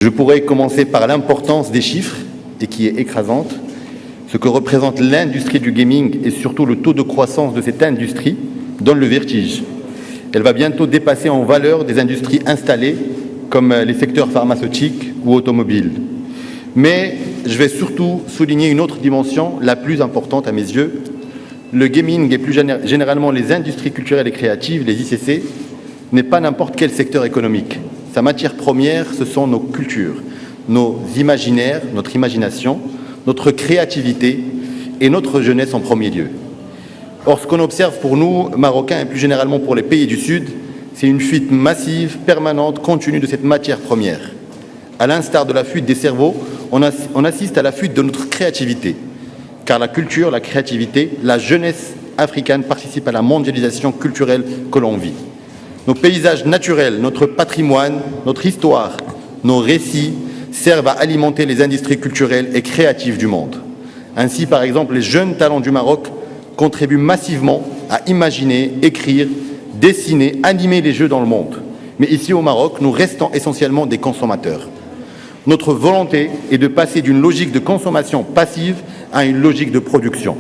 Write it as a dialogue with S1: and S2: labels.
S1: Je pourrais commencer par l'importance des chiffres, et qui est écrasante. Ce que représente l'industrie du gaming et surtout le taux de croissance de cette industrie donne le vertige. Elle va bientôt dépasser en valeur des industries installées comme les secteurs pharmaceutiques ou automobiles. Mais je vais surtout souligner une autre dimension, la plus importante à mes yeux. Le gaming et plus généralement les industries culturelles et créatives, les ICC, n'est pas n'importe quel secteur économique. Sa matière première, ce sont nos cultures, nos imaginaires, notre imagination, notre créativité et notre jeunesse en premier lieu. Or, ce qu'on observe pour nous, Marocains, et plus généralement pour les pays du Sud, c'est une fuite massive, permanente, continue de cette matière première. À l'instar de la fuite des cerveaux, on assiste à la fuite de notre créativité. Car la culture, la créativité, la jeunesse africaine participe à la mondialisation culturelle que l'on vit. Nos paysages naturels, notre patrimoine, notre histoire, nos récits servent à alimenter les industries culturelles et créatives du monde. Ainsi, par exemple, les jeunes talents du Maroc contribuent massivement à imaginer, écrire, dessiner, animer les jeux dans le monde. Mais ici au Maroc, nous restons essentiellement des consommateurs. Notre volonté est de passer d'une logique de consommation passive à une logique de production.